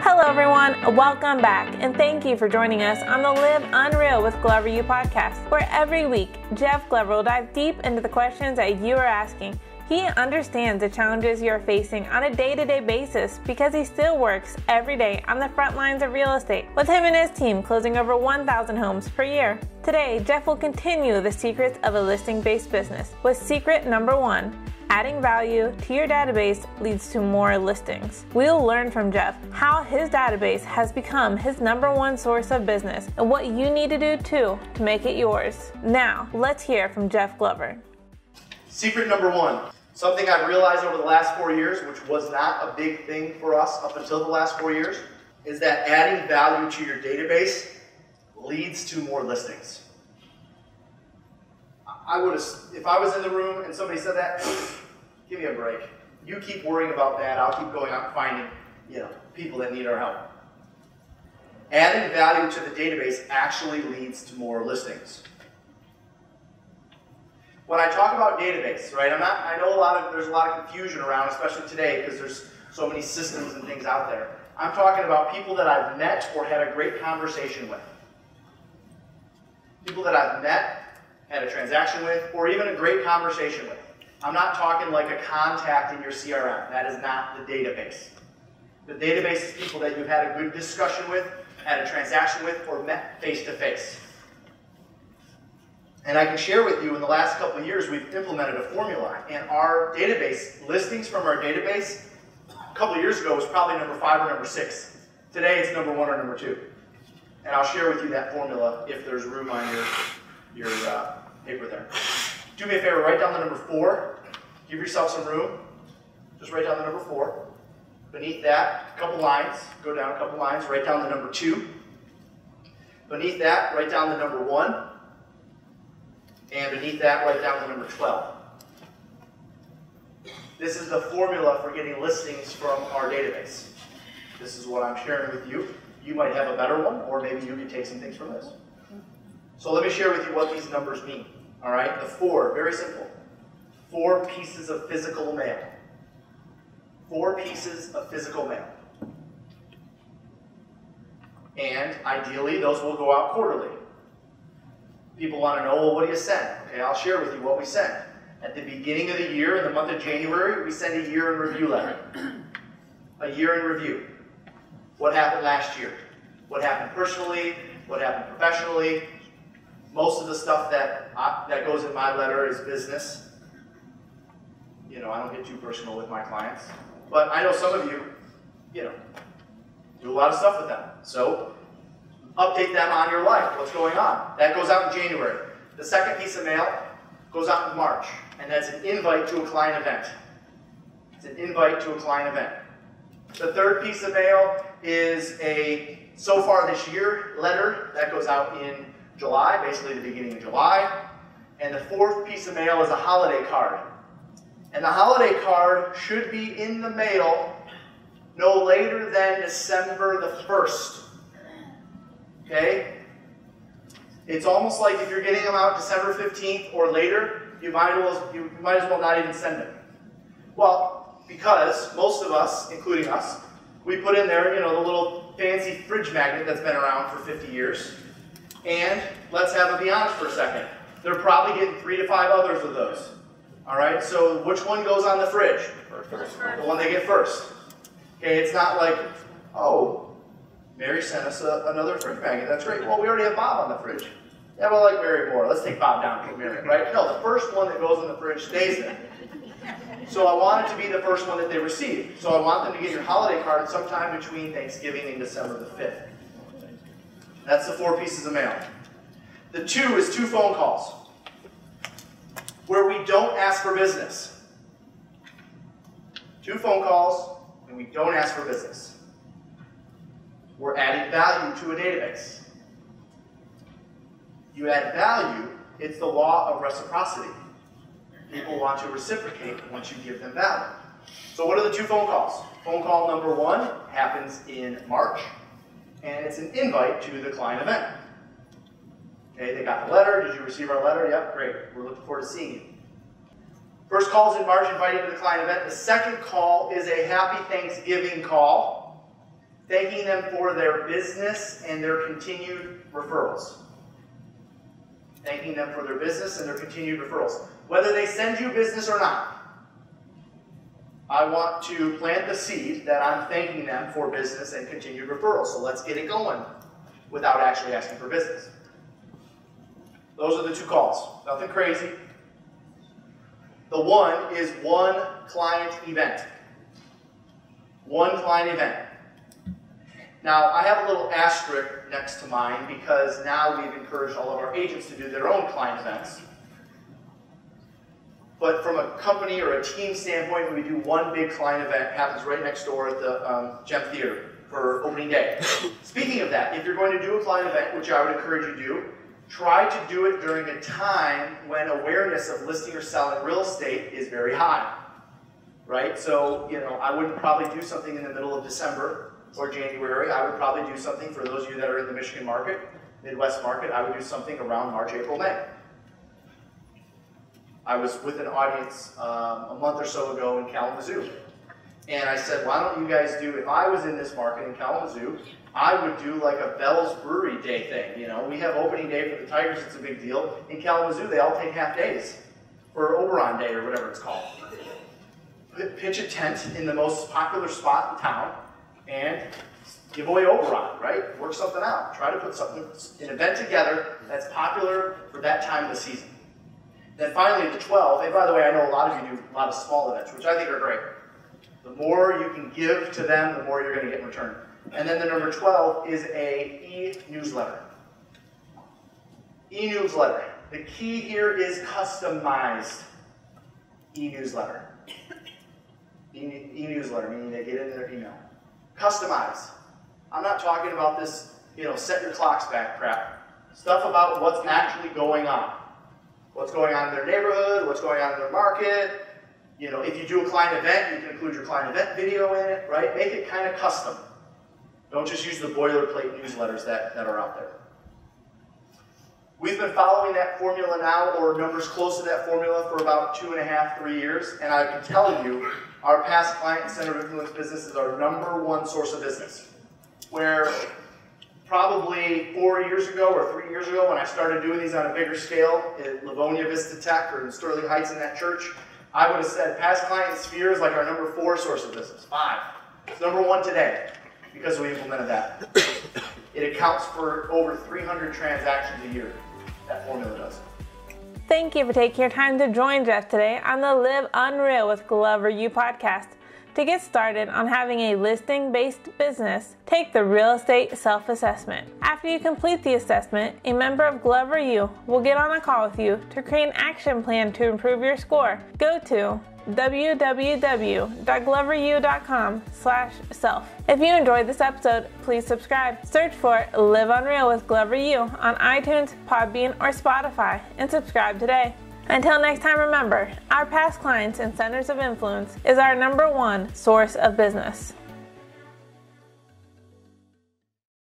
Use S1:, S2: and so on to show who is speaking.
S1: Hello everyone, welcome back, and thank you for joining us on the Live Unreal with Glover U podcast, where every week, Jeff Glover will dive deep into the questions that you are asking. He understands the challenges you are facing on a day-to-day basis because he still works every day on the front lines of real estate, with him and his team closing over 1,000 homes per year. Today, Jeff will continue the secrets of a listing-based business with secret number 1. Adding value to your database leads to more listings. We'll learn from Jeff how his database has become his number 1 source of business and what you need to do too to make it yours. Now, let's hear from Jeff Glover.
S2: Secret number 1, something I've realized over the last 4 years, which was not a big thing for us up until the last 4 years, is that adding value to your database leads to more listings. If I was in the room and somebody said that, give me a break. You keep worrying about that. I'll keep going out and finding, people that need our help. Adding value to the database actually leads to more listings. When I talk about database, right? I know there's a lot of confusion around, especially today, because there's so many systems and things out there. I'm talking about people that I've met or had a great conversation with. People that I've met, had a transaction with, or even a great conversation with. I'm not talking like a contact in your CRM. That is not the database. The database is people that you've had a good discussion with, had a transaction with, or met face-to-face. And I can share with you, in the last couple of years, we've implemented a formula, and our database, listings from our database, a couple of years ago was probably number 5 or number 6. Today it's number 1 or number 2. And I'll share with you that formula if there's room on your paper there. Do me a favor, write down the number 4. Give yourself some room. Just write down the number 4. Beneath that, a couple lines. Go down a couple lines. Write down the number 2. Beneath that, write down the number 1. And beneath that, write down the number 12. This is the formula for getting listings from our database. This is what I'm sharing with you. You might have a better one, or maybe you can take some things from this. So let me share with you what these numbers mean. All right, the 4, very simple. 4 pieces of physical mail. 4 pieces of physical mail. And ideally, those will go out quarterly. People want to know, well, what do you send? Okay, I'll share with you what we send. At the beginning of the year, in the month of January, we send a year in review letter. A year in review. What happened last year? What happened personally? What happened professionally? Most of the stuff that goes in my letter is business. I don't get too personal with my clients. But I know some of you, do a lot of stuff with them. So update them on your life, what's going on. That goes out in January. The second piece of mail goes out in March, and that's an invite to a client event. It's an invite to a client event. The third piece of mail is a so far this year letter that goes out in July, basically the beginning of July. And the fourth piece of mail is a holiday card. And the holiday card should be in the mail no later than December the 1st. Okay? It's almost like if you're getting them out December 15th or later, you might as well not even send them. Well, because most of us, including us, we put in there, the little fancy fridge magnet that's been around for 50 years. And let's be honest for a second. They're probably getting 3 to 5 others of those. All right, so which one goes on the fridge? The one they get first. Okay, it's not like, oh, Mary sent us another fridge magnet. That's great. Well, we already have Bob on the fridge. Yeah, well, I like Mary more. Let's take Bob down and put Mary, right? No, the first one that goes in the fridge stays there. So I want it to be the first one that they receive. So I want them to get your holiday card sometime between Thanksgiving and December the 5th. That's the 4 pieces of mail. The 2 is 2 phone calls where we don't ask for business. 2 phone calls and we don't ask for business. We're adding value to a database. You add value, it's the law of reciprocity. People want to reciprocate once you give them value. So what are the 2 phone calls? Phone call number 1 happens in March, and it's an invite to the client event. Okay, they got the letter. Did you receive our letter? Yep, great. We're looking forward to seeing you. First call is in March, inviting to the client event. The second call is a happy Thanksgiving call. thanking them for their business and their continued referrals. Thanking them for their business and their continued referrals. Whether they send you business or not, I want to plant the seed that I'm thanking them for business and continued referrals. So let's get it going without actually asking for business. Those are the 2 calls. Nothing crazy. The one is one client event. One client event. Now, I have a little asterisk next to mine because now we've encouraged all of our agents to do their own client events. But from a company or a team standpoint, we do one big client event. It happens right next door at the Gem Theater for opening day. Speaking of that, if you're going to do a client event, which I would encourage you to do, try to do it during a time when awareness of listing or selling real estate is very high. Right? So, I wouldn't probably do something in the middle of December or January. I would probably do something, for those of you that are in the Michigan market, Midwest market, I would do something around March, April, May. I was with an audience a month or so ago in Kalamazoo. And I said, why don't you guys do, if I was in this market in Kalamazoo, I would do like a Bell's Brewery Day thing. We have opening day for the Tigers, it's a big deal. In Kalamazoo, they all take half days for Oberon Day or whatever it's called. Pitch a tent in the most popular spot in town and give away Oberon, right? Work something out. Try to put an event together that's popular for that time of the season. Then finally, the 12, and by the way, I know a lot of you do a lot of small events, which I think are great. The more you can give to them, the more you're going to get in return. And then the number 12 is a e-newsletter. E-newsletter. The key here is customized e-newsletter. E-newsletter, meaning they get into their email. Customize. I'm not talking about this, set your clocks back crap. Stuff about what's actually going on. What's going on in their neighborhood, what's going on in their market. If you do a client event, you can include your client event video in it, right? Make it kind of custom. Don't just use the boilerplate newsletters that are out there. We've been following that formula now, or numbers close to that formula, for about 2.5, 3 years, and I can tell you, our past client-centered influence business is our #1 source of business. Where probably 4 years ago or 3 years ago, when I started doing these on a bigger scale at Livonia Vista Tech or in Sterling Heights in that church, I would have said past client sphere is like our #4 source of business. 5. It's #1 today because we implemented that. It accounts for over 300 transactions a year. That formula does.
S1: Thank you for taking your time to join Jeff today on the Live Unreal with Glover U podcast. To get started on having a listing-based business, take the real estate self-assessment. After you complete the assessment, a member of Glover U will get on a call with you to create an action plan to improve your score. Go to www.gloveru.com/self. If you enjoyed this episode, please subscribe. Search for Live Unreal with Glover U on iTunes, Podbean, or Spotify, and subscribe today. Until next time, remember, our past clients and centers of influence is our #1 source of business.